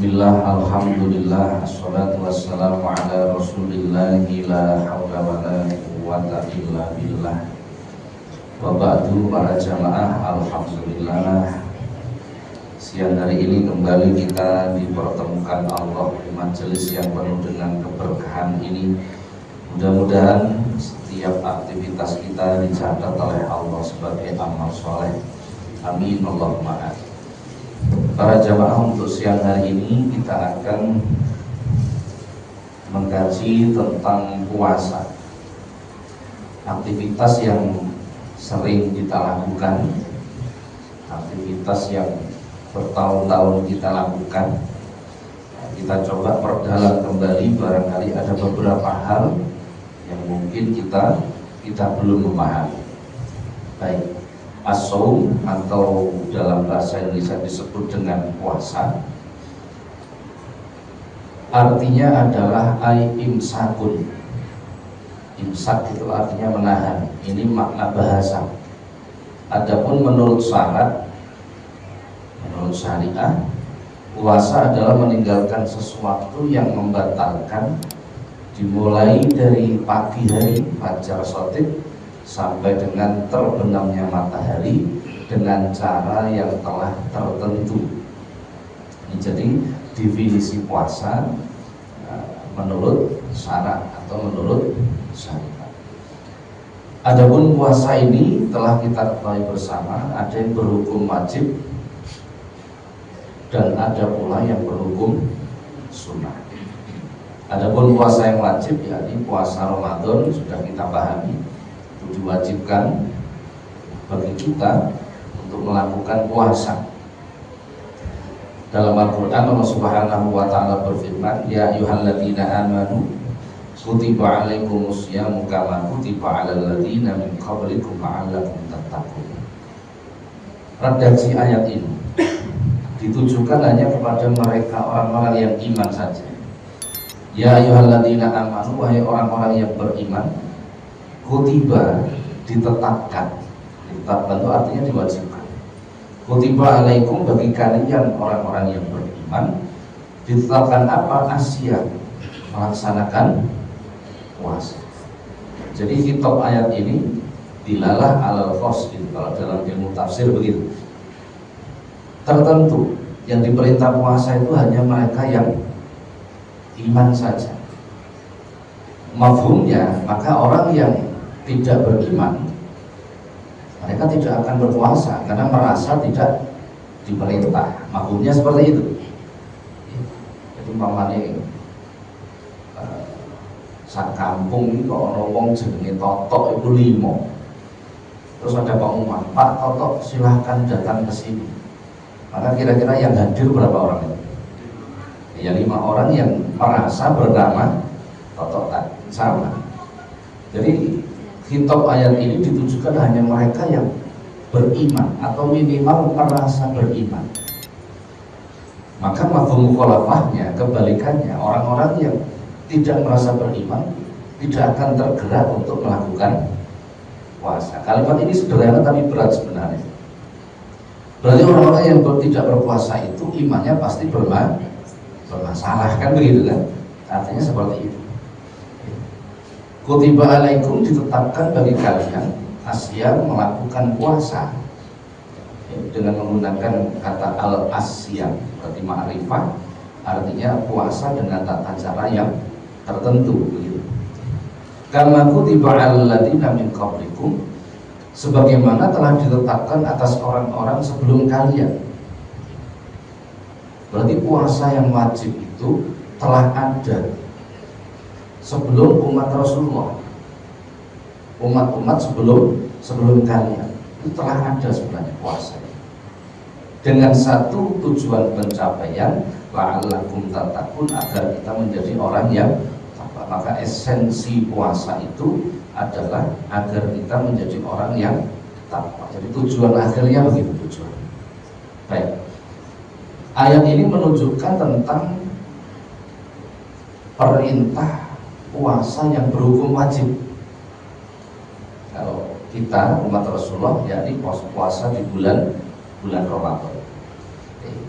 Bismillah, alhamdulillah, assalatu wassalamu ala rasulillahi la hawla wa la quwwata illa billah. Wa ba'du, para jamaah, alhamdulillah, siang hari ini kembali kita dipertemukan Allah di majelis yang penuh dengan keberkahan ini. Mudah-mudahan setiap aktivitas kita dicatat oleh Allah sebagai amal soleh. Amin Allahumma amin. Para jamaah, untuk siang hari ini kita akan mengkaji tentang puasa, aktivitas yang sering kita lakukan, aktivitas yang bertahun-tahun kita lakukan. Kita coba perdalam kembali, barangkali ada beberapa hal yang mungkin kita belum memahami. Baik, as-shaum atau dalam bahasa Indonesia disebut dengan puasa, artinya adalah imsakun. Imsak itu artinya menahan. Ini makna bahasa. Adapun menurut syarat, menurut syariah, puasa adalah meninggalkan sesuatu yang membatalkan, dimulai dari pagi hari fajar shadiq sampai dengan terbenamnya matahari dengan cara yang telah tertentu. Ini jadi definisi puasa menurut syarat atau menurut syariat. Adapun puasa ini telah kita ketahui bersama, ada yang berhukum wajib dan ada pula yang berhukum sunnah. Adapun puasa yang wajib, yakni puasa Ramadan, sudah kita pahami, diwajibkan bagi kita untuk melakukan puasa. Dalam Al-Quran Allah Subhanahu wa ta'ala berfirman, ya ayyuhalladzina amanu kutiba alaikumusyamu kama kutiba alal ladzina min qablikum la'allakum tattaqun. Redaksi ayat ini ditujukan hanya kepada mereka orang-orang yang iman saja. Ya ayyuhalladzina amanu, wahai orang-orang yang beriman, kutiba, ditetapkan. Ditetapkan itu artinya diwajibkan. Kutiba alaikum, bagi kalian orang-orang yang beriman, ditetapkan apa? Asyam, melaksanakan puasa. Jadi kitab ayat ini dilalah alal khos, kalau dalam ilmu tafsir begitu. Tertentu yang diperintah puasa itu hanya mereka yang iman saja. Mafhumnya, maka orang yang tidak beriman, mereka tidak akan berpuasa karena merasa tidak diperintah. Mafhumnya seperti itu. Jadi umpamanya sak kampung ini kok ono wong jenenge Totok itu 5. Terus ada pengumuman, Pak Totok silahkan datang ke sini. Maka kira-kira yang hadir berapa orang itu? Ya 5 orang yang merasa bernama Totok tadi. Sama. Jadi kitab ayat ini ditujukan hanya mereka yang beriman atau minimal merasa beriman. Maka mafhum mukhalafahnya, kebalikannya, orang-orang yang tidak merasa beriman tidak akan tergerak untuk melakukan puasa. Kalimat ini sederhana tapi berat sebenarnya. Berarti orang-orang yang tidak berpuasa itu imannya pasti bermasalah, kan begitu kan? Artinya seperti itu. Kutiba alaikum, ditetapkan bagi kalian asyam, melakukan puasa, dengan menggunakan kata al-asyam, berarti ma'rifah, artinya puasa dengan tata cara yang tertentu begitu. Kama kutiba alal ladzina min qablikum, sebagaimana telah ditetapkan atas orang-orang sebelum kalian. Berarti puasa yang wajib itu telah ada sebelum umat Rasulullah, umat-umat sebelum kalian itu telah ada sebenarnya puasa dengan satu tujuan pencapaian, la'allakum tattaqun, agar kita menjadi orang yang takwa. Maka esensi puasa itu adalah agar kita menjadi orang yang takwa. Jadi tujuan akhirnya begitu tujuan. Baik, ayat ini menunjukkan tentang perintah puasa yang berhukum wajib. Kalau kita umat Rasulullah, yakni puasa di bulan Ramadan.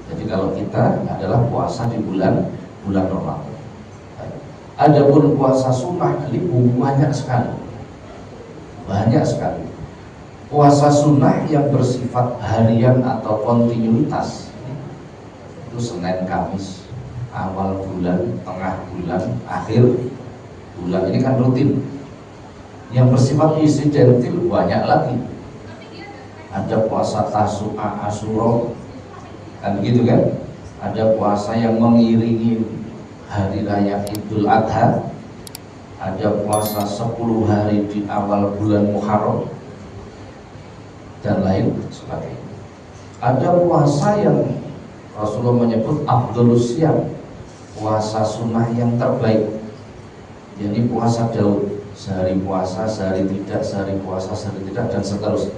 Jadi kalau kita adalah puasa di bulan Ramadan. Adapun puasa sunnah ini banyak sekali. Puasa sunnah yang bersifat harian atau kontinuitas itu Senin, Kamis, awal bulan, tengah bulan, akhir bulan, ini kan rutin. Yang bersifat insidentil banyak lagi. Ada puasa Tasu'a, Asyura, kan begitu kan? Ada puasa yang mengiringi hari raya Idul Adha. Ada puasa 10 hari di awal bulan Muharram dan lain sebagainya. Ada puasa yang Rasulullah menyebut Afdhalus Syiyam, puasa sunnah yang terbaik. Jadi puasa Daud, sehari puasa, sehari tidak, sehari puasa, sehari tidak, dan seterusnya.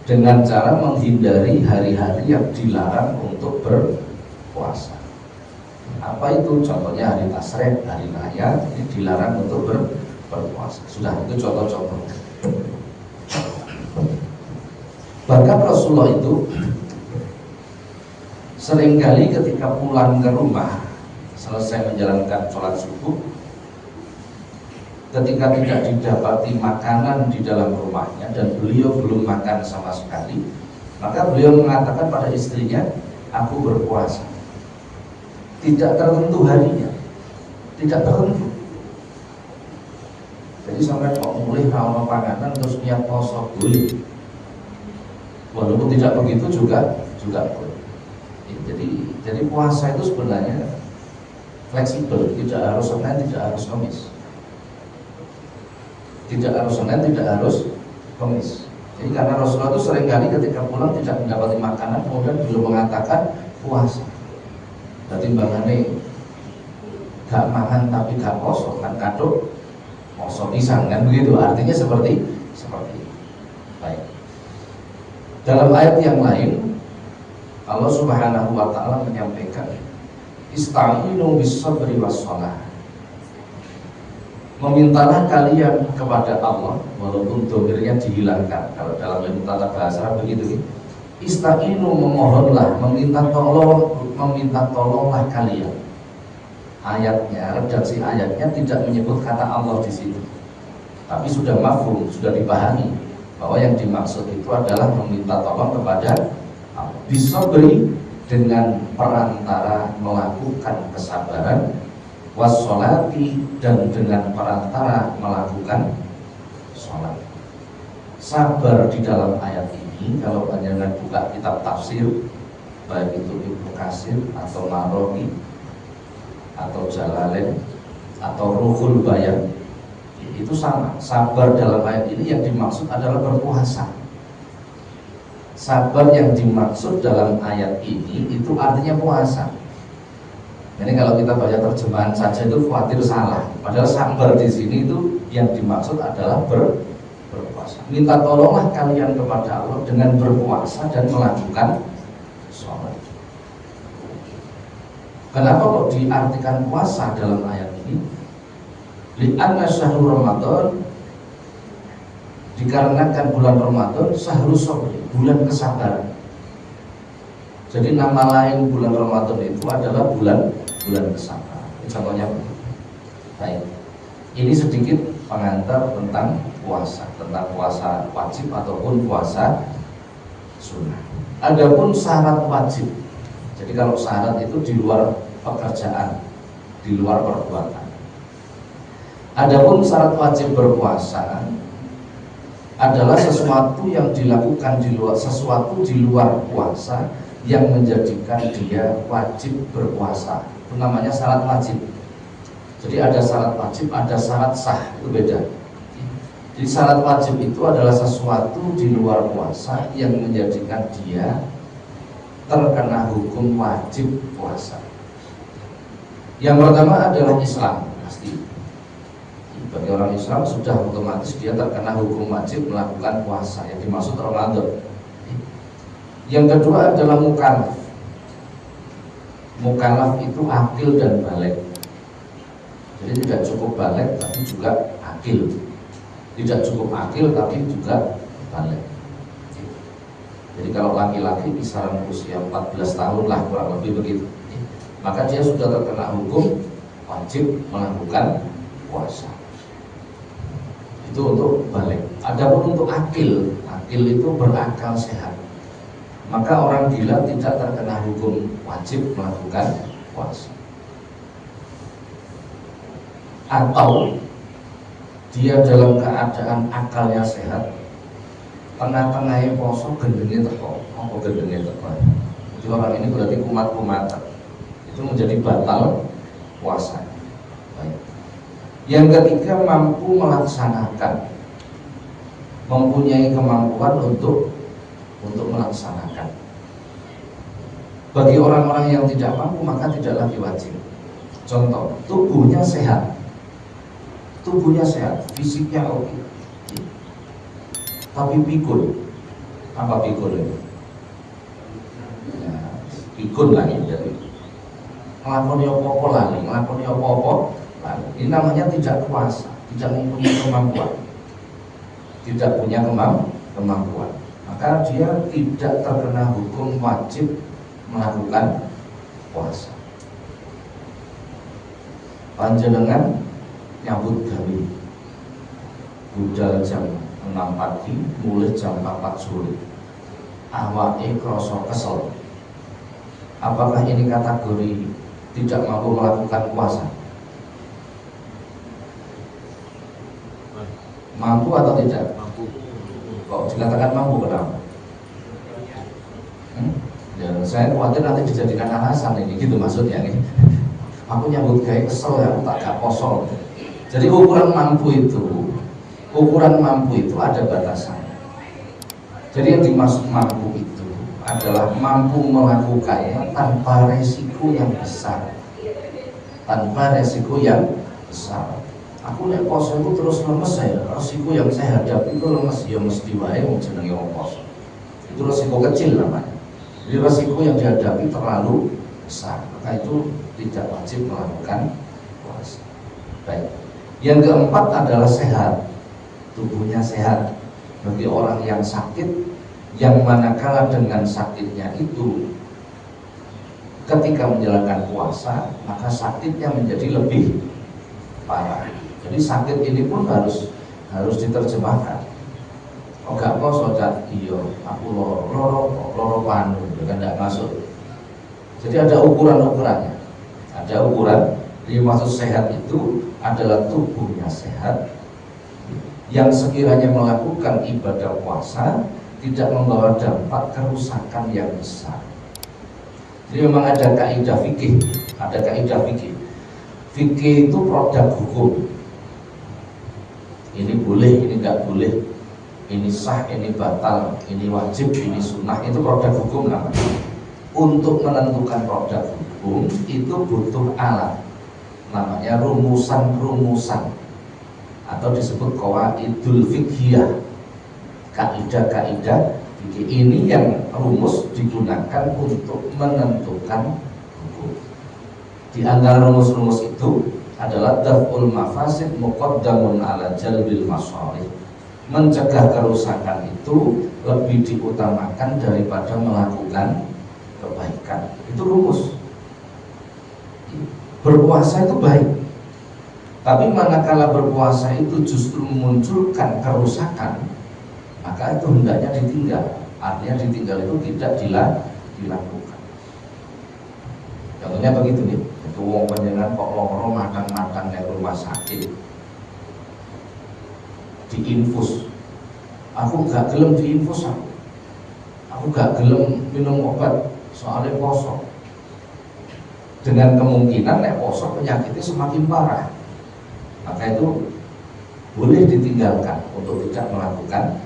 Dengan cara menghindari hari-hari yang dilarang untuk berpuasa. Apa itu? Contohnya hari Tasyrik, hari raya, ini dilarang untuk berpuasa. Sudah, itu contoh-contoh. Bahkan Rasulullah itu seringkali ketika pulang ke rumah, selesai menjalankan sholat subuh, ketika tidak didapati makanan di dalam rumahnya dan beliau belum makan sama sekali, maka beliau mengatakan pada istrinya, aku berpuasa. Tidak tertentu harinya, tidak tertentu. Jadi sampai kok mulai rawon panganan terus niat poso boleh. Walaupun tidak begitu juga boleh. Jadi puasa itu sebenarnya fleksibel, tidak harus Senin, tidak harus Kamis. Tidak harus Senin, tidak harus Kamis. Jadi karena Rasulullah itu seringkali ketika pulang tidak mendapati makanan, kemudian beliau mengatakan puasa. Berarti timbangannya gak makan tapi gak poso, kan kaduk poso pisang, kan begitu. Artinya seperti itu. Baik. Dalam ayat yang lain, Allah Subhanahu wa taala menyampaikan, ista'inu bis-sabri was-shalah. Memintalah kalian kepada Allah, walaupun domirnya dihilangkan. Kalau dalam ilmu tata bahasa Arab begitu, ista'inu, memohonlah, meminta tolonglah kalian. Ayatnya, redaksi ayatnya tidak menyebut kata Allah di situ, tapi sudah mafhum, sudah dipahami bahwa yang dimaksud itu adalah meminta tolong kepada Allah. Bisa beri dengan perantara melakukan kesabaran, wassolati, dan dengan perantara melakukan sholat. Sabar di dalam ayat ini, kalau panjenengan buka kitab tafsir, baik itu Ibnu Katsir atau Nawawi atau Jalalain atau Ruhul Bayan, itu sama. Sabar dalam ayat ini yang dimaksud adalah berpuasa. Sabar yang dimaksud dalam ayat ini itu artinya puasa. Jadi kalau kita baca terjemahan saja itu khawatir salah. Padahal sabar di sini itu yang dimaksud adalah berpuasa. Minta tolonglah kalian kepada Allah dengan berpuasa dan melakukan sholat. Kenapa kok diartikan puasa dalam ayat ini? Li'anna syahrul Ramadan, dikarenakan bulan Ramadan syahrul sabri, bulan kesabaran. Jadi nama lain bulan Ramadan itu adalah bulan kesabaran. Ini contohnya. Baik. Ini sedikit pengantar tentang puasa wajib ataupun puasa sunnah. Adapun syarat wajib. Jadi kalau syarat itu di luar pekerjaan, di luar perbuatan. Adapun syarat wajib berpuasa adalah sesuatu yang dilakukan di luar puasa yang menjadikan dia wajib berpuasa. Itu namanya syarat wajib. Jadi ada syarat wajib, ada syarat sah, itu beda. Jadi syarat wajib itu adalah sesuatu di luar puasa yang menjadikan dia terkena hukum wajib puasa. Yang pertama adalah Islam, pasti. Bagi orang Islam sudah otomatis dia terkena hukum wajib melakukan puasa yang dimaksud Ramadan. Yang kedua adalah mukallaf. Mukallaf itu akil dan baligh. Jadi tidak cukup baligh tapi juga akil. Tidak cukup akil tapi juga baligh. Jadi kalau laki-laki kisaran usia 14 tahun lah kurang lebih begitu, maka dia sudah terkena hukum wajib melakukan puasa. Itu untuk balik. Adapun untuk akil itu berakal sehat, maka orang gila tidak terkena hukum wajib melakukan puasa. Atau dia dalam keadaan akalnya sehat, tengah-tengahnya poso gendengnya teko, apa gendengnya teko. Jadi orang ini berarti kumat-kumatan, itu menjadi batal puasa. Baik. Yang ketiga, mampu melaksanakan, mempunyai kemampuan untuk melaksanakan. Bagi orang-orang yang tidak mampu maka tidak lagi wajib. Contoh, tubuhnya sehat, fisiknya oke, tapi pikun. Apa pikun itu? Ya, pikun lagi dari ngelakoni apa-apa lali. Ini namanya tidak puasa, tidak mempunyai kemampuan, tidak punya kemampuan. Maka dia tidak terkena hukum wajib melakukan puasa. Panjenengan nyambut gawe budal jam 6 pagi, mulai jam 4 sore, awake krasa kesel. Apakah ini kategori tidak mampu melakukan puasa? Mampu atau tidak? Mampu. Kok dikatakan mampu, kenapa? Ya, saya khawatir nanti dijadikan alasan ini, gitu maksudnya nih. Aku nyambut gawe kesel ya, aku tak gak kosong. Jadi ukuran mampu itu ada batasannya. Jadi yang dimaksud mampu itu adalah mampu melakukannya tanpa resiko yang besar. Aku nek poso itu terus lemes saya. Resiko yang saya hadapi itu lemes, ya mesti wae wong jenenge wong poso. Itu resiko kecil namanya. Jadi resiko yang dihadapi terlalu besar, maka itu tidak wajib melakukan puasa. Baik. Yang keempat adalah sehat, tubuhnya sehat. Bagi orang yang sakit, yang manakala dengan sakitnya itu ketika menjalankan puasa, maka sakitnya menjadi lebih parah. Jadi sakit ini pun harus diterjemahkan. Oh gak poso cak, iya aku loro panu, kan tidak masuk. Jadi ada ukurannya. Ada ukuran. Jadi maksud sehat itu adalah tubuhnya sehat, yang sekiranya melakukan ibadah puasa tidak membawa dampak kerusakan yang besar. Jadi memang ada kaidah fikih. Fikih itu produk hukum. Ini boleh, ini tidak boleh, ini sah, ini batal, ini wajib, ini sunnah. Itu produk hukum namanya. Untuk menentukan produk hukum itu butuh alat, namanya rumusan atau disebut qawaidul fiqhiyah, kaidah-kaidah fikih. Ini yang rumus digunakan untuk menentukan hukum. Di antara rumus-rumus itu adalah daf'ul mafasid muqaddamun ala jalbil masalih. Mencegah kerusakan itu lebih diutamakan daripada melakukan kebaikan. Itu rumus. Berpuasa itu baik, tapi manakala berpuasa itu justru memunculkan kerusakan, maka itu hendaknya ditinggal. Artinya ditinggal itu tidak dilakukan. Contohnya begitu nih, itu wong panjenengan kok loro matang-matang nek rumah sakit, diinfus. Aku gak gelem diinfus, aku gak gelem minum obat soalnya poso. Dengan kemungkinan nek poso penyakitnya semakin parah, maka itu boleh ditinggalkan untuk tidak melakukan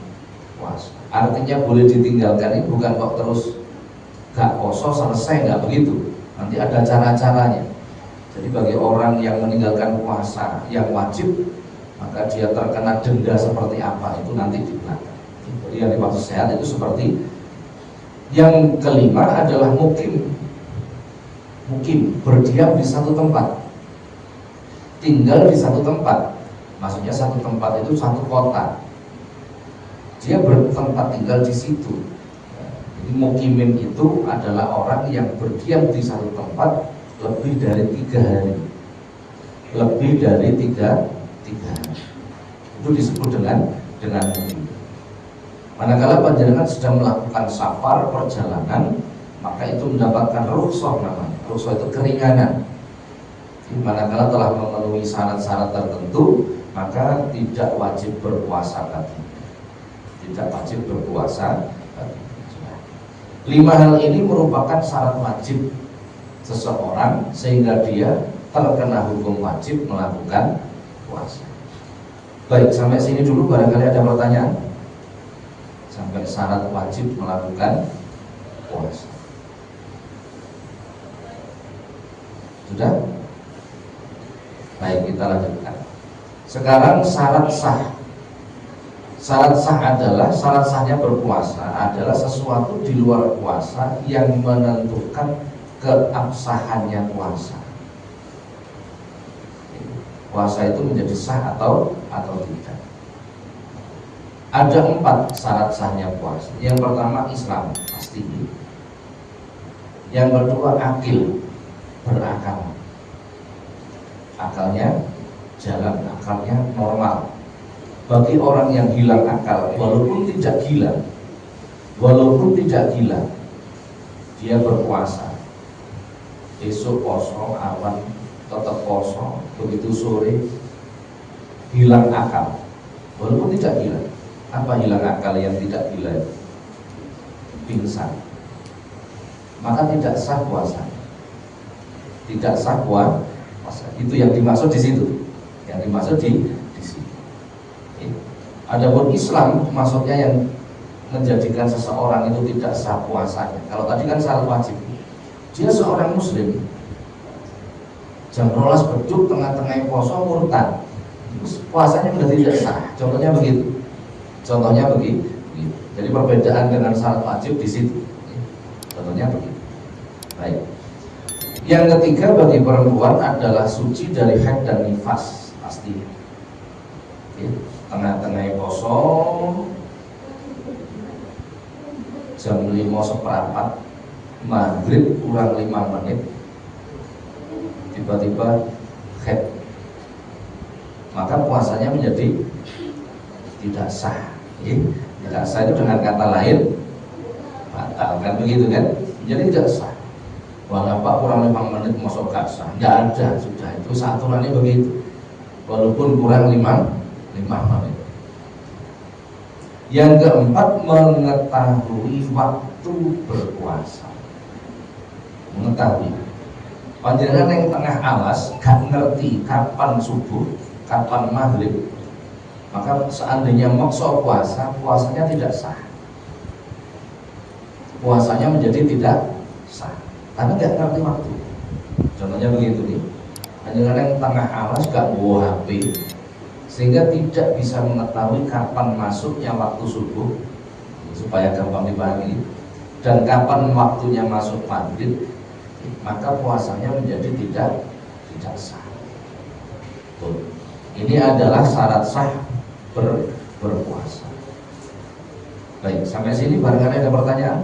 puasa. Artinya boleh ditinggalkan ini bukan kok terus gak poso selesai, nggak begitu. Nanti ada cara-caranya. Jadi bagi orang yang meninggalkan puasa yang wajib, maka dia terkena denda seperti apa itu nanti di belakang. Jadi yang dimaksud sehat itu seperti. Yang kelima adalah mukim, berdiam di satu tempat, tinggal di satu tempat. Maksudnya satu tempat itu satu kota, dia bertempat tinggal di situ. Mukimin itu adalah orang yang berdiam di satu tempat lebih dari 3 hari. Lebih dari tiga hari. Itu disebut dengan mukim. Manakala panjenengan sedang melakukan safar perjalanan, maka itu mendapatkan rukhsah namanya. Rukhsah itu keringanan. Manakala telah memenuhi syarat-syarat tertentu, maka tidak wajib berpuasa lagi. Tidak wajib berpuasa lagi. 5 hal ini merupakan syarat wajib seseorang sehingga dia terkena hukum wajib melakukan puasa. Baik, sampai sini dulu barangkali ada pertanyaan. Sampai syarat wajib melakukan puasa. Sudah? Baik, kita lanjutkan. Sekarang syarat sah. Syarat sahnya berpuasa adalah sesuatu di luar puasa yang menentukan keabsahannya puasa. Puasa itu menjadi sah atau tidak. Ada 4 syarat sahnya puasa. Yang pertama Islam, pasti. Yang kedua akil, berakal. Akalnya jalan, akalnya normal. Bagi orang yang hilang akal, walaupun tidak gila, dia berpuasa. Besok poso, awan tetap poso, begitu sore hilang akal, walaupun tidak gila. Apa hilang akal yang tidak gila? Pingsan. Maka tidak sah puasa. Tidak sah puasa. Itu yang dimaksud di situ. Yang dimaksud di sini. Adapun Islam maksudnya yang menjadikan seseorang itu tidak sah puasanya. Kalau tadi kan syarat wajib. Dia seorang muslim. Jam 12 beduk tengah-tengah poso murtad. Puasanya sudah tidak sah. Contohnya begitu. Jadi perbedaan dengan syarat wajib di situ. Contohnya begitu. Baik. Yang ketiga bagi perempuan adalah suci dari haid dan nifas, pasti. Tengah-tengah poso jam 5:15 maghrib kurang 5 menit tiba-tiba haid, maka puasanya menjadi tidak sah. Tidak sah itu dengan kata lain batal, kan begitu kan? Jadi tidak sah. Walaupun kurang 5 menit masuk gak sah, nggak ada, sudah itu aturannya begitu. Walaupun kurang 5 menit. Yang keempat, mengetahui waktu berpuasa. Mengetahui. Panjenengan yang tengah alas gak ngerti kapan subuh, kapan maghrib, maka seandainya maksa puasa, puasanya tidak sah. Puasanya menjadi tidak sah karena gak ngerti waktu. Contohnya begitu nih. Panjenengan yang tengah alas gak bawa HP, sehingga tidak bisa mengetahui kapan masuknya waktu subuh, supaya gampang dipahami, dan kapan waktunya masuk maghrib, maka puasanya menjadi tidak sah. Tuh. Ini adalah syarat sah berpuasa. Baik, sampai sini barangkali ada pertanyaan.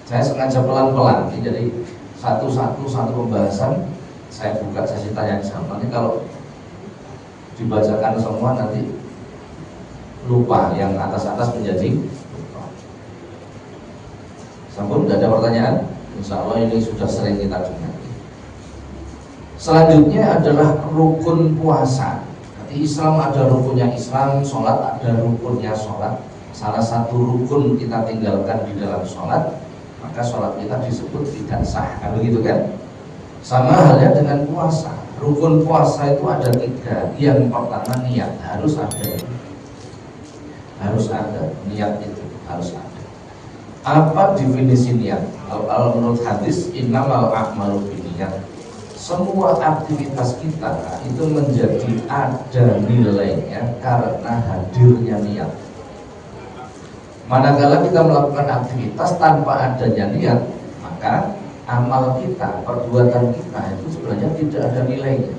Saya sengaja pelan-pelan, jadi satu pembahasan saya buka sesi tanya jawab. Nanti kalau dibacakan semua nanti lupa, yang atas menjadi lupa. Sampun, tidak ada pertanyaan? Insya Allah ini sudah sering kita dengar. Selanjutnya adalah rukun puasa. Di Islam ada rukunnya Islam, sholat ada rukunnya sholat. Salah satu rukun kita tinggalkan di dalam sholat, maka sholat kita disebut tidak sah, kan begitu kan? Sama halnya dengan puasa. Rukun puasa itu ada 3. Yang pertama niat, harus ada niat, itu harus ada. Apa definisi niat? Kalau menurut hadis, innamal a'malu binniyat. Semua aktivitas kita itu menjadi ada nilainya karena hadirnya niat. Manakala kita melakukan aktivitas tanpa adanya niat, maka amal kita, perbuatan kita itu sebenarnya tidak ada nilainya.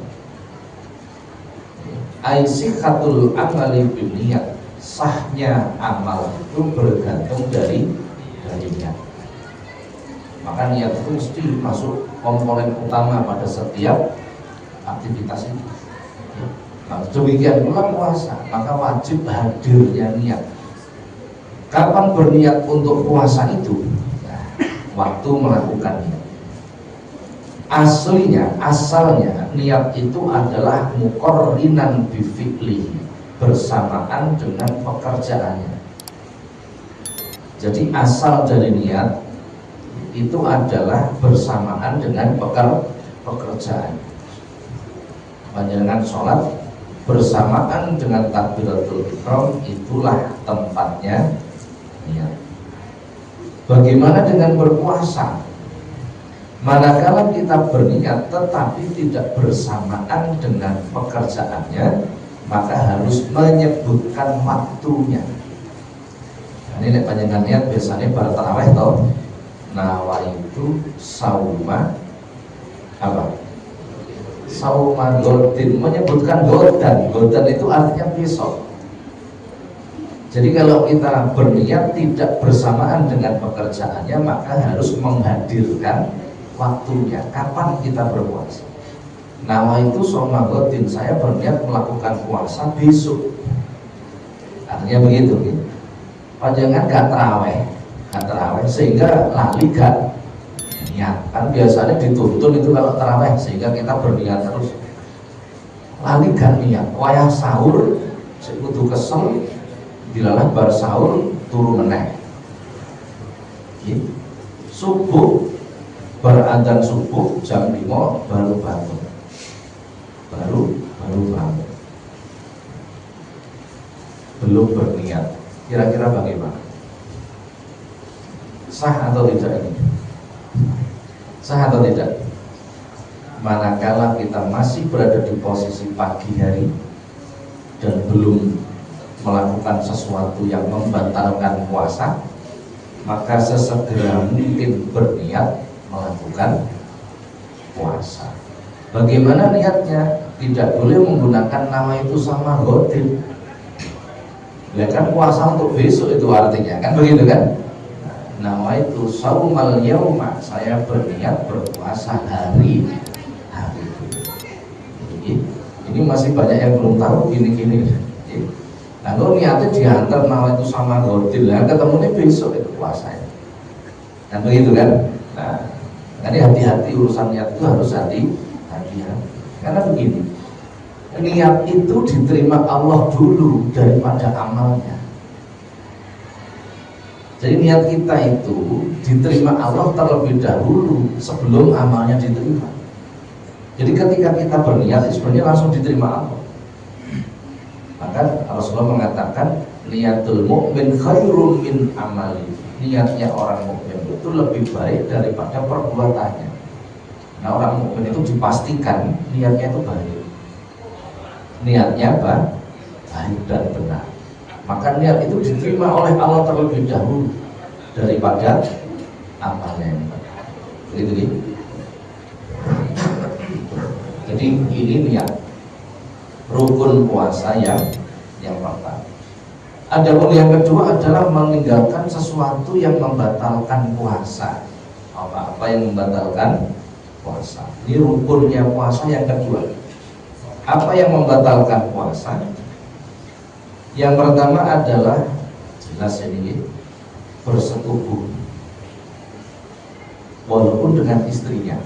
Aisyikhatul amali binniyat, sahnya amal itu bergantung dari dari niat. Maka niat itu mesti masuk komponen utama pada setiap aktivitas itu. Nah, demikian pula puasa, maka wajib hadirnya niat. Kapan berniat untuk puasa itu? Nah, waktu melakukannya. Asalnya niat itu adalah muqarrinan bi fi'lihi, bersamaan dengan pekerjaannya. Jadi asal dari niat itu adalah bersamaan dengan pekerjaan. Panjenengan sholat bersamaan dengan takbiratul ihram, itulah tempatnya niat. Bagaimana dengan berpuasa? Manakala kita berniat tetapi tidak bersamaan dengan pekerjaannya, maka harus menyebutkan waktunya. Ini panjenengan niat biasanya pada tarawih toh, nawaitu sauma apa? Sauma godin, menyebutkan godan itu artinya besok. Jadi kalau kita berniat tidak bersamaan dengan pekerjaannya, maka harus menghadirkan waktunya, kapan kita berpuasa. Nawaitu sauma godin, saya berniat melakukan puasa besok. Artinya begitu gitu. Panjenengan gak terawih sehingga lali gak niat. Kan biasanya dituntun itu kalau terawih, sehingga kita berniat terus. Lali gak niat, wayah sahur kudu kesel, dilalah bar sahur turu meneh. Gitu. Subuh beradzan subuh jam 5 baru bangun. Baru bangun. Belum berniat. Kira-kira bagaimana? Sah atau tidak ini? Sah atau tidak? Manakala kita masih berada di posisi pagi hari dan belum melakukan sesuatu yang membatalkan puasa, maka sesegera mungkin berniat melakukan puasa. Bagaimana niatnya? Tidak boleh menggunakan nama itu sama godin. Ya kan puasa untuk besok itu artinya, kan begitu kan? Nama itu saumal yauma, saya berniat berpuasa hari ini. Ini masih banyak yang belum tahu gini-gini. Nah, kalau niatnya diantar nama itu sama godin, lah ketemunya besok itu puasanya. Kan begitu kan? Nah, jadi hati-hati urusan niat itu harus hati-hati. Karena begini, niat itu diterima Allah dulu daripada amalnya. Jadi niat kita itu diterima Allah terlebih dahulu sebelum amalnya diterima. Jadi ketika kita berniat sebenarnya langsung diterima Allah. Maka Rasulullah mengatakan niatul mu'min khairun min amali. Niatnya orang mukmin itu lebih baik daripada perbuatannya. Nah, orang mukmin itu dipastikan niatnya itu baik. Niatnya apa? Baik dan benar. Maka niat itu diterima oleh Allah terlebih dahulu daripada amalnya yang benar. Begitu. Jadi ini niat rukun puasa yang pertama. Adapun yang kedua adalah meninggalkan sesuatu yang membatalkan puasa. Apa yang membatalkan puasa? Ini rukunnya puasa yang kedua. Apa yang membatalkan puasa? Yang pertama adalah jelas ini bersetubuh, walaupun dengan istrinya,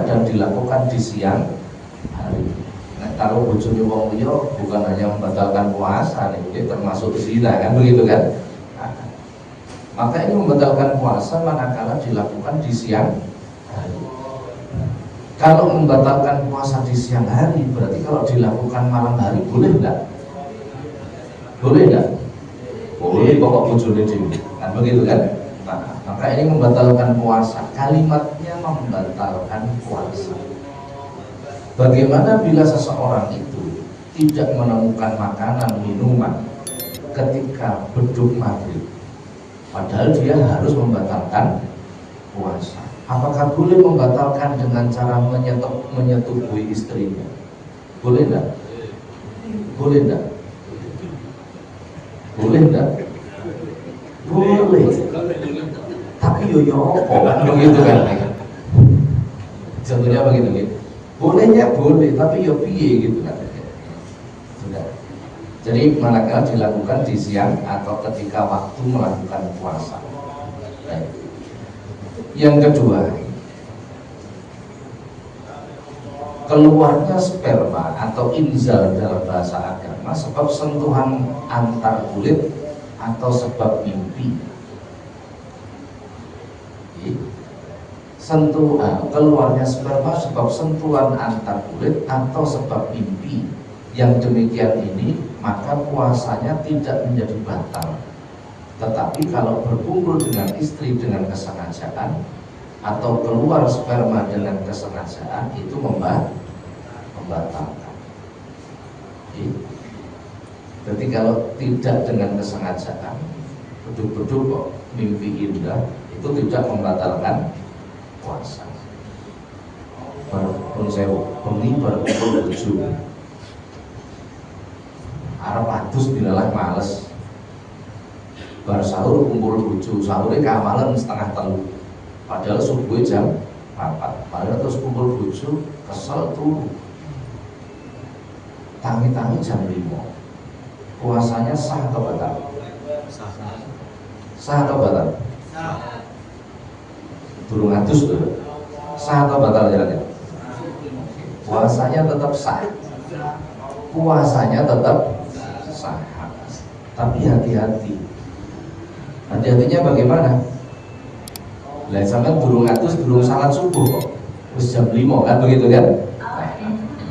dan dilakukan di siang hari. Nah, kalau bojone wong liya bukan hanya membatalkan puasa, ini termasuk zina, kan begitu kan? Nah, maka ini membatalkan puasa manakala dilakukan di siang hari. Kalau membatalkan puasa di siang hari, berarti kalau dilakukan malam hari boleh enggak? Boleh enggak? Boleh, pokok bojone dhewe. Kan begitu kan? Nah, maka ini membatalkan puasa. Kalimatnya membatalkan puasa. Bagaimana bila seseorang itu tidak menemukan makanan, minuman ketika beduk maghrib, padahal dia harus membatalkan puasa? Apakah boleh membatalkan dengan cara menyetubuhi istrinya? Boleh enggak? Boleh enggak? Boleh enggak? Boleh. Tapi yo apa kan begitu kan? Contohnya begitu gitu. Bolehnya boleh, tapi yo piye gitu kan. Sudah. Jadi manakala dilakukan di siang atau ketika waktu melakukan puasa. Baik. Yang kedua, keluarnya sperma atau inzal dalam bahasa agama sebab sentuhan antar kulit atau sebab mimpi. Keluarnya sperma sebab sentuhan antar kulit atau sebab mimpi. Yang demikian ini maka puasanya tidak menjadi batal. Tetapi kalau berkumpul dengan istri dengan kesengajaan atau keluar sperma dengan kesengajaan itu membatalkan. Jadi kalau tidak dengan kesengajaan, beduk-beduk kok mimpi indah, itu tidak membatalkan puasa. Pun saya bengi berkumpul tujuh. Arab adus bilalah males. Bar sahur kumpul bojo, sahurnya keamalan setengah telu. Padahal subuh jam 4. Padahal terus kumpul bojo, kesel tuh. Tangi-tangi jam 5. Puasanya sah atau batal? Sah atau batal? Durung atus tuh. Sah atau batal jalannya? Puasanya tetap sah. Puasanya tetap sah. Tapi hati-hati. Hati-hatinya bagaimana? Lah sampean durung atus, durung salat subuh kok. Wis jam 5 kan begitu kan?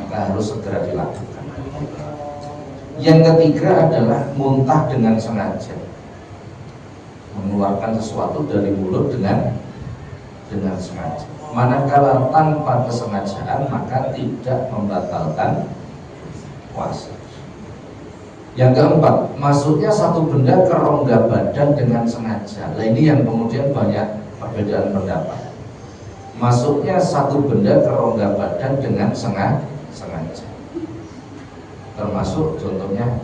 Maka harus segera dilakukan. Yang ketiga adalah muntah dengan sengaja. Mengeluarkan sesuatu dari mulut dengan sengaja. Manakala tanpa kesengajaan maka tidak membatalkan puasa. Yang keempat, masuknya satu benda ke rongga badan dengan sengaja. Nah ini yang kemudian banyak perbedaan pendapat. Masuknya satu benda ke rongga badan dengan sengaja. Termasuk contohnya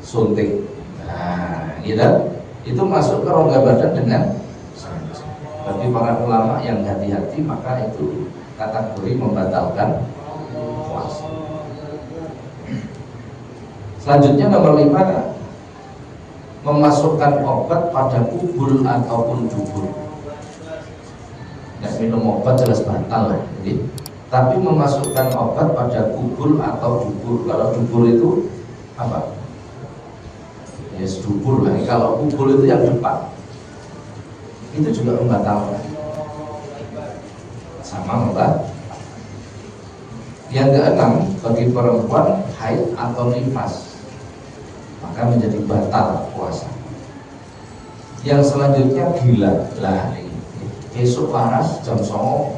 suntik. Nah, gitu. Itu masuk ke rongga badan dengan sengaja. Bagi para ulama yang hati-hati maka itu kategori membatalkan puasa. Selanjutnya nomor 5, memasukkan obat pada kubul ataupun dubur. Nggak minum obat jelas batal lah. Jadi, tapi memasukkan obat pada kubul atau dubur. Kalau dubur itu apa? Yes, dubur lah. Kalau kubul itu yang depan, itu juga membatalkan. Sama membatalkan. Yang keenam, bagi perempuan haid atau nifas maka menjadi batal puasa. Yang selanjutnya gila lah, esok waras jam 9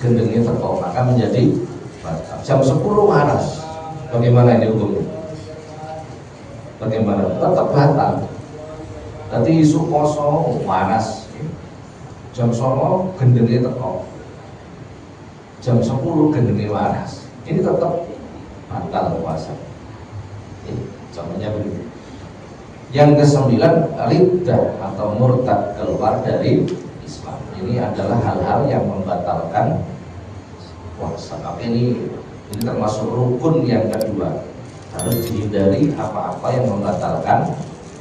gendengnya teko maka menjadi batal. Jam 10 waras, bagaimana ini hukumnya? Bagaimana? Tetap batal. Tadi isu poso waras jam 9 gendengnya teko, jam 10 gendengnya waras, ini tetap batal puasa. Contohnya begitu. Yang ke-9, riddah atau murtad, keluar dari Islam. Ini adalah hal-hal yang membatalkan puasa. Tapi ini termasuk rukun yang kedua. Harus dihindari apa-apa yang membatalkan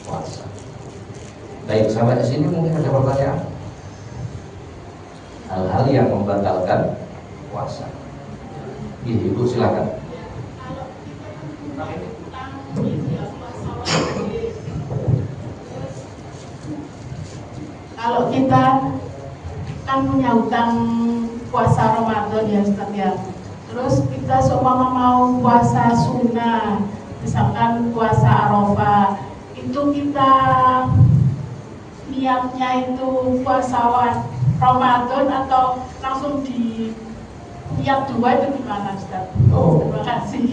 puasa. Baik, sampai di sini mungkin ada pertanyaan. Hal-hal yang membatalkan puasa. Ibu silakan. Kalau kita kan punya hutang puasa Ramadan ya Ustaz ya. Terus kita seumpama mau puasa sunnah, misalkan puasa Arafah, itu kita niatnya itu puasa Ramadan atau langsung di niat 2 itu gimana Ustaz? Terima kasih.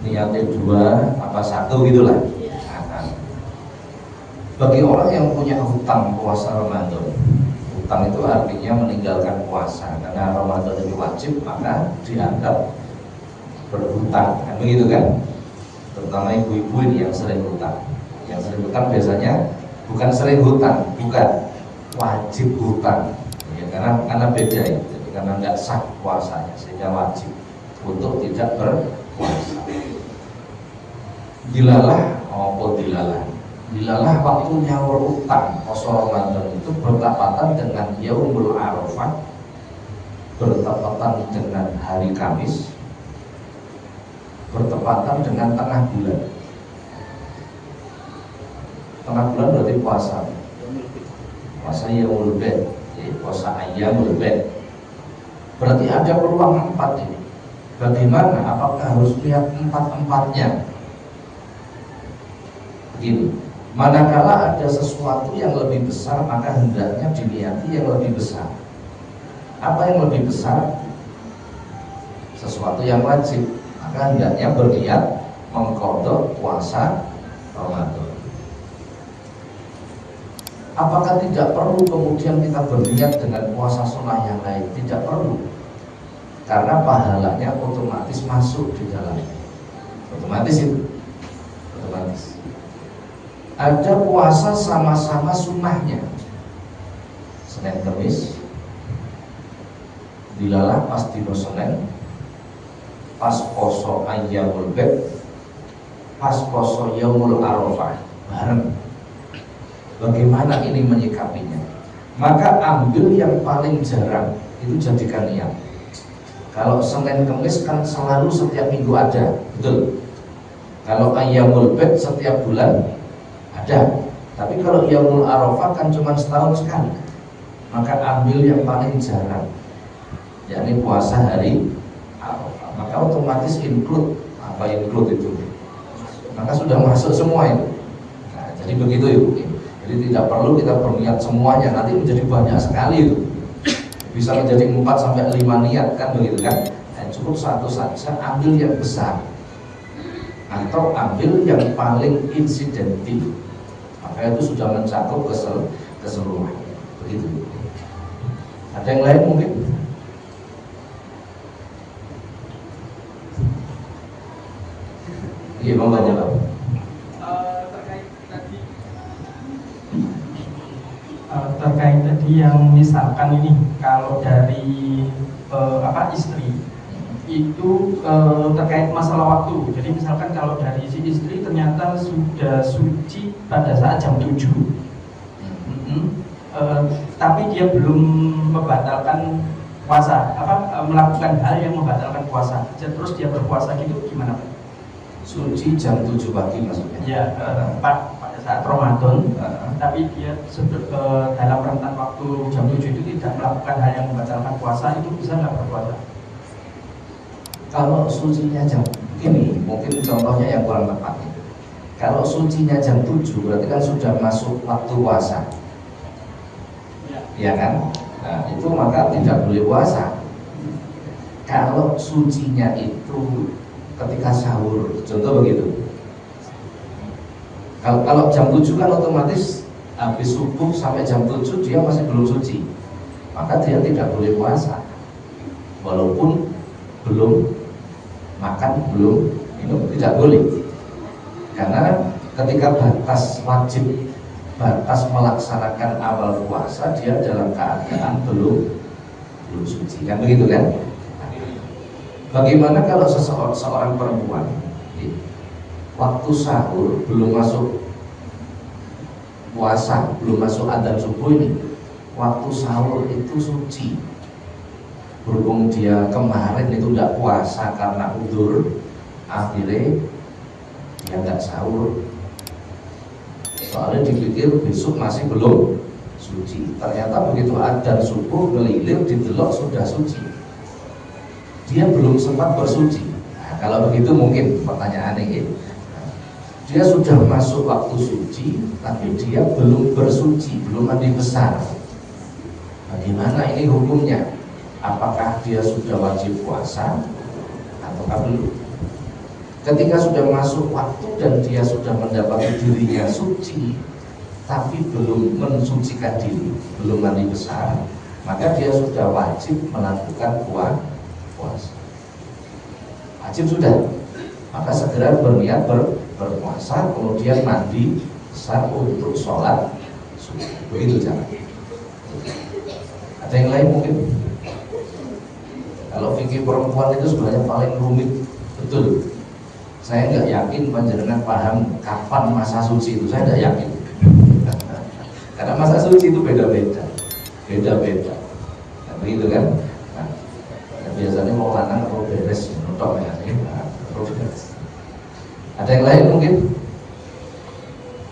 Niatnya 2 apa 1 gitulah. Ya. Bagi orang yang punya hutang puasa Ramadan, hutang itu artinya meninggalkan puasa karena Ramadan itu wajib maka dianggap berhutang, kan begitu kan? Terutama ibu-ibu ini yang sering hutang. Yang sering hutang biasanya bukan sering hutang, bukan wajib hutang. Ya, karena beda ya. Jadi karena nggak sah puasanya sehingga wajib untuk tidak berpuasa. Dilalah waktu nyaur utang poso Ramadan itu bertepatan dengan Yaumul Arafah, bertepatan dengan hari Kamis, bertepatan dengan tengah bulan. Tengah bulan berarti puasa Yaumul Bid, puasa Ayyamul Bid. Berarti ada peluang 4 ini. Bagaimana? Apakah harus lihat 4-4-nya? Begini, manakala ada sesuatu yang lebih besar, maka hendaknya diniati yang lebih besar. Apa yang lebih besar? Sesuatu yang wajib, maka hendaknya berniat mengqadha puasa Ramadan. Apakah tidak perlu kemudian kita berniat dengan puasa sunnah yang lain? Tidak perlu, karena pahalanya otomatis masuk di dalamnya. Otomatis. Ada puasa sama-sama sunnahnya, Senin Kamis, dilalah pas dino Senin, pas poso Ayyamul Bid, pas poso Yaumul Arafah bareng. Bagaimana ini menyikapinya? Maka ambil yang paling jarang, itu jadikan niat. Kalau Senin Kamis kan selalu setiap minggu ada, betul. Kalau Ayyamul Bid setiap bulan ada. Tapi kalau Yaumul Arafah kan cuma setahun sekali. Maka ambil yang paling jarang, yakni puasa hari Arafah. Maka otomatis include itu. Maka sudah masuk semua itu. Nah, jadi begitu Ibu. Jadi tidak perlu kita berniat semuanya, nanti menjadi banyak sekali itu. Bisa menjadi 4 sampai 5 niat kan begitu kan? Nah, cukup satu saja, ambil yang besar atau ambil yang paling insidentif. Maka itu sudah mencakup keseluruhan. Begitu. Ada yang lain mungkin? Iya, mau tanya Pak. Terkait tadi yang misalkan ini kalau dari istri itu terkait masalah waktu. Jadi misalkan kalau dari si istri ternyata sudah suci pada saat jam 7, tapi dia belum membatalkan puasa, melakukan hal yang membatalkan puasa, terus dia berpuasa gitu, gimana Pak? Suci jam 7 pagi maksudnya? Ya, pada saat Ramadan, tapi dia dalam rentan waktu jam 7 itu tidak melakukan hal yang membatalkan puasa, itu bisa nggak berpuasa? Kalau sucinya jam ini, mungkin contohnya yang kurang tepat. Kalau sucinya jam 7 berarti kan sudah masuk waktu puasa, ya kan? Nah, itu maka tidak boleh puasa. Kalau sucinya itu ketika sahur, contoh begitu. Kalau jam 7 kan otomatis habis subuh sampai jam 7 dia masih belum suci, maka dia tidak boleh puasa, walaupun belum makan, belum minum, tidak boleh. Karena ketika batas wajib, batas melaksanakan awal puasa, dia dalam keadaan belum suci, kan begitu kan? Bagaimana kalau seorang perempuan waktu sahur belum masuk puasa, belum masuk adzan subuh ini, waktu sahur itu suci, berhubung dia kemarin itu tidak puasa karena udzur, akhirnya dia nggak sahur, soalnya dipikir besok masih belum suci. Ternyata begitu adzan subuh ngelilir didelok sudah suci, dia belum sempat bersuci. Nah, kalau begitu mungkin pertanyaannya ini, dia sudah masuk waktu suci tapi dia belum bersuci, belum mandi besar. Bagaimana ini hukumnya? Apakah dia sudah wajib puasa ataukah belum? Ketika sudah masuk waktu dan dia sudah mendapati dirinya suci tapi belum mensucikan diri, belum mandi besar, maka dia sudah wajib melakukan puasa. Wajib sudah, maka segera berniat berpuasa, kemudian mandi besar untuk sholat subuh. Begitu cara. Ada yang lain mungkin? Kalau fikih perempuan itu sebenarnya paling rumit, betul. Saya nggak yakin panjenengan paham kapan masa suci itu, saya nggak yakin. Karena masa suci itu beda-beda. Nah, begitu kan? Nah, biasanya mau lanang atau beres, nutok ya. Ada yang lain mungkin?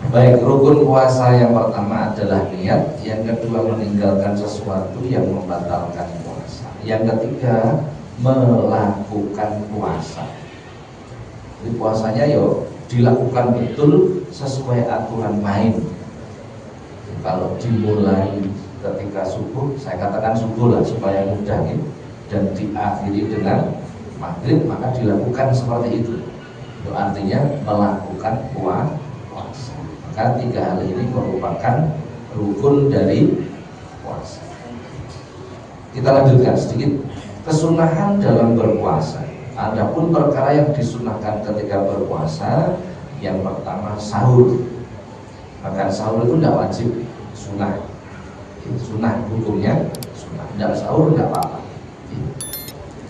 Baik, rukun puasa yang pertama adalah niat, yang kedua meninggalkan sesuatu yang membatalkan puasa, yang ketiga melakukan puasa. Jadi puasanya yo dilakukan betul sesuai aturan main. Kalau dimulai ketika subuh, saya katakan subuh lah supaya mudah ya, dan diakhiri dengan maghrib, maka dilakukan seperti itu. Itu artinya melakukan puasa. Maka tiga hal ini merupakan rukun dari puasa. Kita lanjutkan sedikit. Kesunahan dalam berpuasa. Adapun perkara yang disunahkan ketika berpuasa, yang pertama sahur. Makan sahur itu tidak wajib, sunah. Sunah hukumnya sunah. Tidak sahur tidak apa-apa.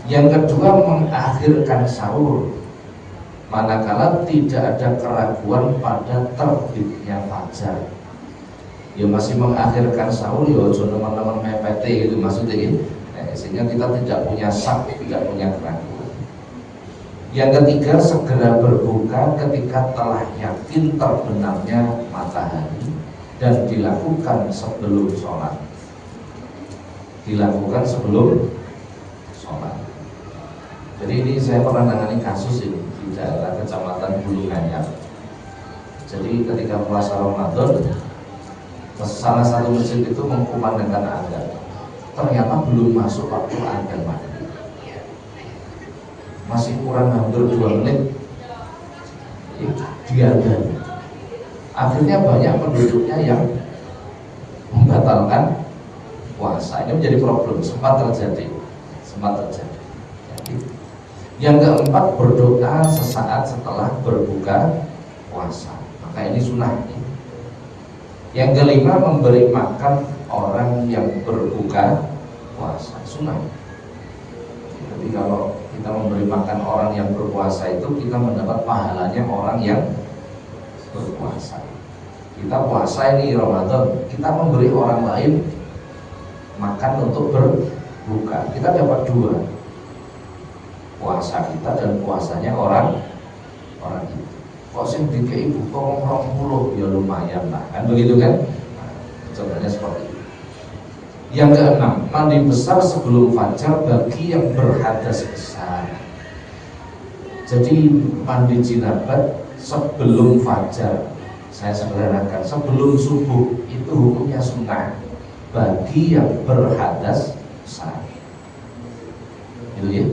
Yang kedua mengakhirkan sahur manakala tidak ada keraguan pada terbitnya fajar. Ya masih mengakhirkan sahur, ya teman-teman mepet gitu maksudnya ini. Sehingga kita tidak punya sak, tidak punya keraguan. Yang ketiga segera berbuka ketika telah yakin terbenamnya matahari dan dilakukan sebelum sholat. Dilakukan sebelum sholat. Jadi ini saya pernah menangani kasus ini di daerah Kecamatan Bulungannya. Jadi ketika puasa Ramadan, salah satu masjid itu mengkumandangkan adzan. Ternyata belum masuk waktu adzan maghrib. Masih kurang hampir 2 menit diadzan. Akhirnya banyak penduduknya yang membatalkan puasa. Ini menjadi problem, sempat terjadi. Yang keempat berdoa sesaat setelah berbuka puasa. Maka ini sunnah. Yang kelima memberi makan orang yang berbuka puasa, sunnah. Jadi kalau kita memberi makan orang yang berpuasa itu kita mendapat pahalanya orang yang berpuasa. Kita puasa ini Ramadan, kita memberi orang lain makan untuk berbuka, kita dapat 2, puasa kita dan puasanya orang itu. Kok sing dikei buka 20 ya lumayan lah, kan begitu kan? Nah, contohnya seperti itu. Yang keenam, mandi besar sebelum fajar bagi yang berhadas besar. Jadi mandi jinabat sebelum fajar, saya sederhanakan, sebelum subuh itu hukumnya sunnah bagi yang berhadas besar. Gitu ya.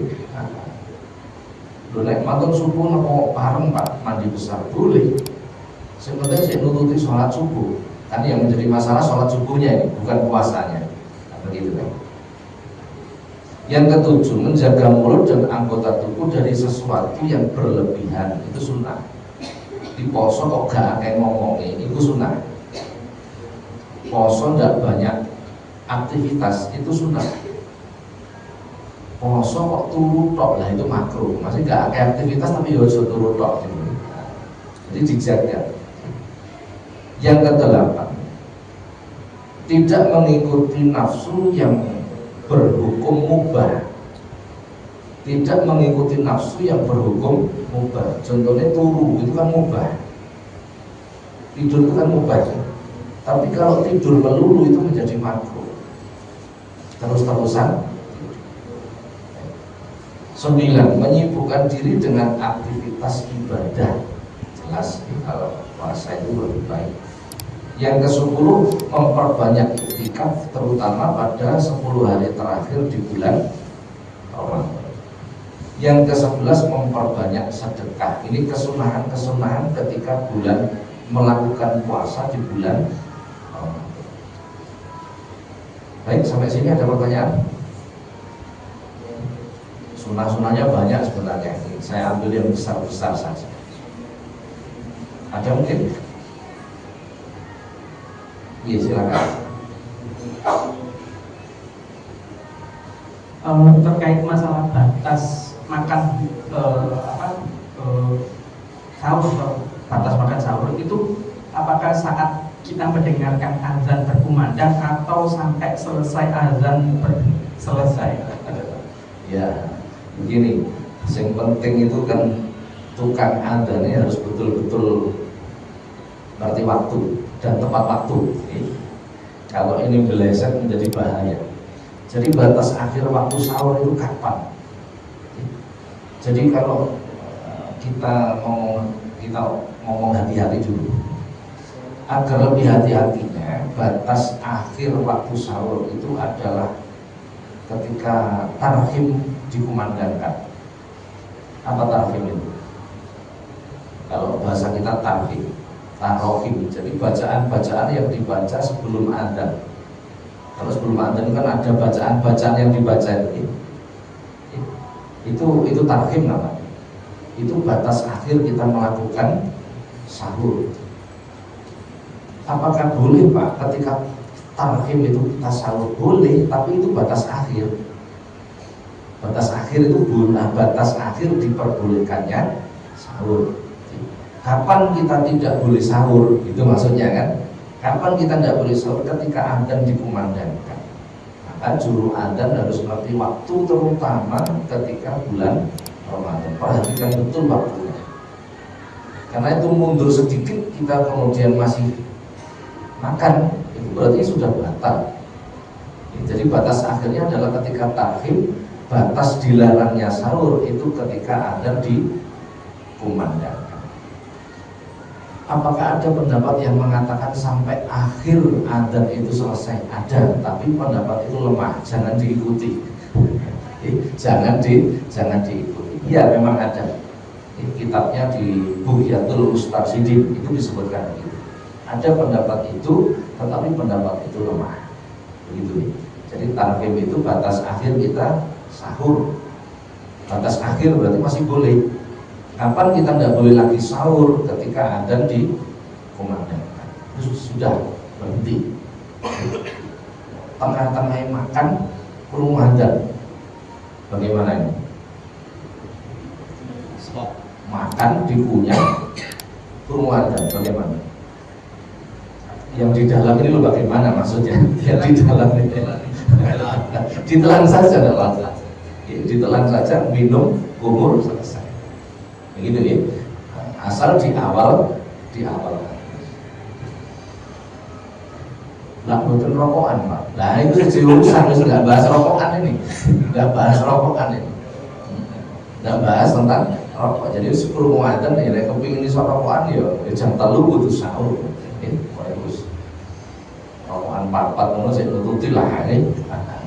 Lho nek matur subuh napa bareng Pak mandi besar boleh. Sebenarnya saya nututi sholat subuh. Kan yang menjadi masalah sholat subuhnya ini, bukan puasanya. Nah, begitu kan. Yang ketujuh, menjaga mulut dan anggota tubuh dari sesuatu yang berlebihan, itu sunnah. Di poso kok gak akeh ngomongnya, itu sunnah. Poso ndak banyak aktivitas, itu sunnah. Poso kok turu tok lah itu makruh. Masih gak ada aktivitas tapi ya aja turu tok. Jadi dijaga. Yang kedelapan, tidak mengikuti nafsu yang berhukum mubah. Tidak mengikuti nafsu yang berhukum mubah. Contohnya turu itu kan mubah. Tidur itu kan mubah. Tapi kalau tidur melulu itu menjadi makruh. Terus-terusan. 9. Menyibukkan diri dengan aktivitas ibadah. Jelas kalau puasa itu lebih baik. Yang ke-10 memperbanyak iktikaf terutama pada 10 hari terakhir di bulan Ramadan. Yang ke-11 memperbanyak sedekah. Ini kesunahan-kesunahan ketika bulan melakukan puasa di bulan Ramadan. Baik, sampai sini ada pertanyaan? Sunah-sunahnya banyak sebenarnya. Saya ambil yang besar-besar saja. Ada mungkin? Iya, silakan. Terkait masalah batas makan sahur, batas makan sahur itu apakah saat kita mendengarkan azan berkumandang atau sampai selesai azan selesai? Ya, begini, yang penting itu kan tukang azan ini harus betul-betul ngerti waktu dan tepat waktu. Kalau ini meleset menjadi bahaya. Jadi batas akhir waktu sahur itu kapan? Jadi kalau kita ngomong hati-hati dulu. Agar lebih hati-hatinya, batas akhir waktu sahur itu adalah ketika tarhim dikumandangkan. Apa tarhim itu? Kalau bahasa kita tarhim, tarohim. Jadi bacaan-bacaan yang dibaca sebelum adzan. Kalau sebelum adzan kan ada bacaan-bacaan yang dibaca itu tarhim namanya. Itu batas akhir kita melakukan sahur. Apakah boleh Pak ketika tarhim itu kita sahur? Boleh, tapi itu batas akhir. Batas akhir itu batas akhir diperbolehkannya sahur. Kapan kita tidak boleh sahur? Itu maksudnya kan? Kapan kita tidak boleh sahur? Ketika adzan dikumandangkan. Maka juru adzan harus mengerti waktu, terutama ketika bulan Ramadan. Perhatikan betul waktunya. Karena itu mundur sedikit kita kemudian masih makan, itu berarti sudah batal. Jadi batas akhirnya adalah ketika tarhim. Batas dilarangnya sahur itu ketika adzan dikumandangkan. Apakah ada pendapat yang mengatakan sampai akhir adzan itu selesai? Ada, tapi pendapat itu lemah, jangan diikuti. Jangan diikuti. Iya, memang ada. Kitabnya di Bughyatul Mustarsyidin itu disebutkan begitu. Ada pendapat itu, tetapi pendapat itu lemah. Begitu. Jadi tarhim itu batas akhir kita sahur. Batas akhir berarti masih boleh. Kapan kita tidak boleh lagi sahur? Ketika adzan dikumandangkan. Itu sudah berhenti. Tengah-tengah makan kurung adzan. Bagaimana ini? Makan dikunyah kurung adzan. Bagaimana? Yang di dalam ini lo bagaimana maksudnya? Yang di dalam ini ditelan saja, ditelan saja, minum, kumur, selesai. Begitu ya, asal di awal. Nah, betul rokokan Pak. Nah itu urusan, nggak bahas rokokan ini, nggak bahas tentang rokok. Jadi 10 muadzin ya, kepingin iso rokokan ya jam 3 butuh sahur. Rokokan 4 ngono sik nututi lah ini.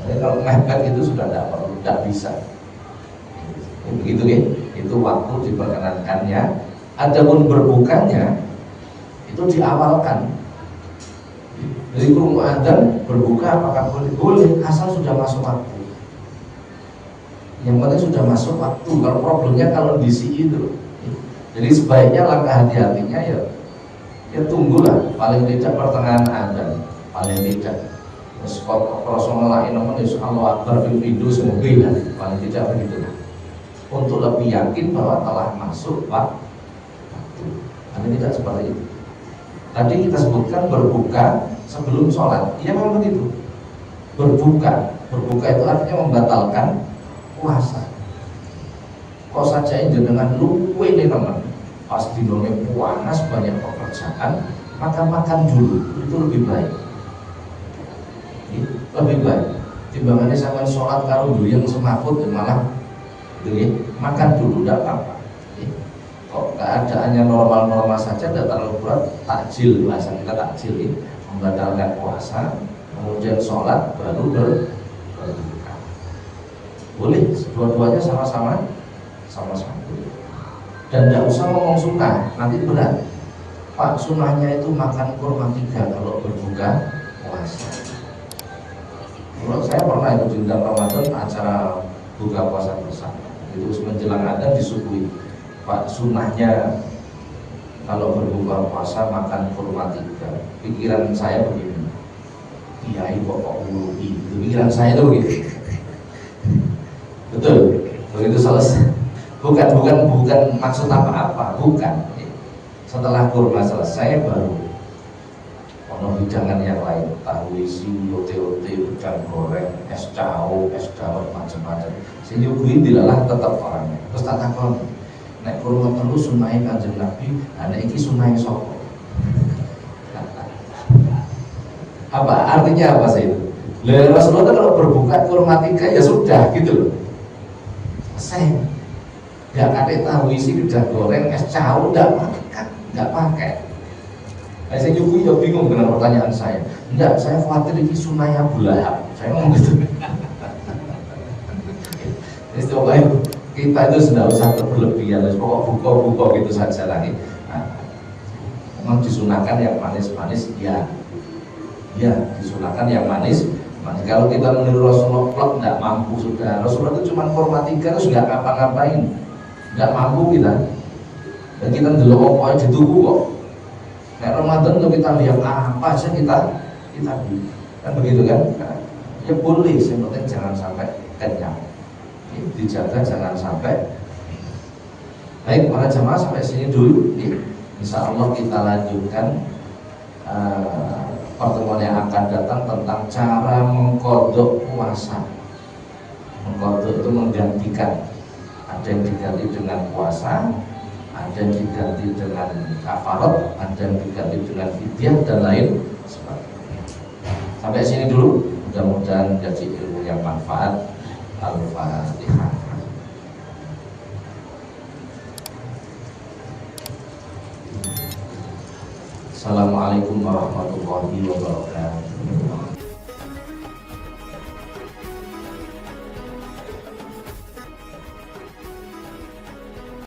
Jadi kalau mepet itu sudah tidak bisa. Begitu ya. Itu waktu diperkenankannya. Adapun berbukanya itu diawalkan. Jadi kurung adzan berbuka apakah boleh? Boleh, asal sudah masuk waktu. Yang penting sudah masuk waktu. Kalau problemnya kalau diisi itu. Jadi sebaiknya langkah hati-hatinya ya tunggulah paling tidak pertengahan adzan, paling tidak. Kalau ngelain namun Allah Akbar pindu semoga paling tidak begitu. Untuk lebih yakin bahwa telah masuk waktu. Tapi tidak seperti itu. Tadi kita sebutkan berbuka sebelum sholat. Iya memang begitu. Berbuka itu artinya membatalkan puasa. Kok saja ini dengan luwe nih teman, pas dinone panas banyak pekerjaan, maka makan dulu itu lebih baik. Lebih baik. Timbangannya sama sholat karo dulu yang semaput malah makan dulu, tidak apa-apa. Kok keadaannya normal-normal saja, tidak terlalu berat, takjil, bahasa kita takjil, membatalkan puasa, kemudian sholat baru berbuka. Boleh, dua-duanya sama-sama boleh. Dan tidak usah ngomong sunnah, nanti berat. Pak, sunnahnya itu makan kurma 3 kalau berbuka puasa. Kalau saya pernah itu di bulan Ramadan acara buka puasa bersama. Itu menjelang adzan disuguhi, Pak, sunnahnya kalau berbuka puasa makan kurma 3. Pikiran saya begini, kiai kok ngului, itu pikiran saya tuh gitu. Betul, begitu selesai. Bukan maksud apa-apa, bukan. Setelah kurma selesai baru ono hidangan yang lain, tahu isi, ote-ote, udang goreng, es cao, es dawet, macam-macam. Si nyuguhin dilalah tetap orangnya. Terus tak takon, nek kurma telu sunai Kanjeng Nabi, nek iki sunai sapa? Apa artinya apa sih itu? Rasulullah kalau berbuka kurma 3 ya sudah gitu loh. Selesai. Gak ada tahu isi, udang goreng, es cao, nggak pakai. Saya juga ya bingung dengan pertanyaan saya. Enggak, saya khawatir ini sunai Abu Lahab. Saya ngomong gitu. Jadi pokoknya kita itu sudah usah berlebihan. Pokok buka gitu saja lagi. Nah, memang disunahkan yang manis-manis, ya disunahkan yang manis. Kalau kita meniru Rasulullah, plek nggak mampu sudah. Rasulullah itu cuma kurma 3 terus nggak ngapa-ngapain, nggak mampu kita. Dan kita dulu apa aja ditunggu kok. Nah, Ramadan tuh kita lihat apa aja kita beli, kan begitu kan? Nah, ya boleh, yang penting jangan sampai kenyang, dijaga jangan sampai. Baik, para jamaah sampai sini dulu. Insya Allah kita lanjutkan pertemuan yang akan datang tentang cara mengkodok puasa. Mengkodok itu menggantikan, ada yang diganti dengan puasa, ada yang diganti dengan kafarat, ada yang diganti dengan fidyah dan lain sebagainya. Sampai sini dulu, mudah-mudahan jadi ilmu yang manfaat. Al-Fatihah. Assalamualaikum warahmatullahi wabarakatuh.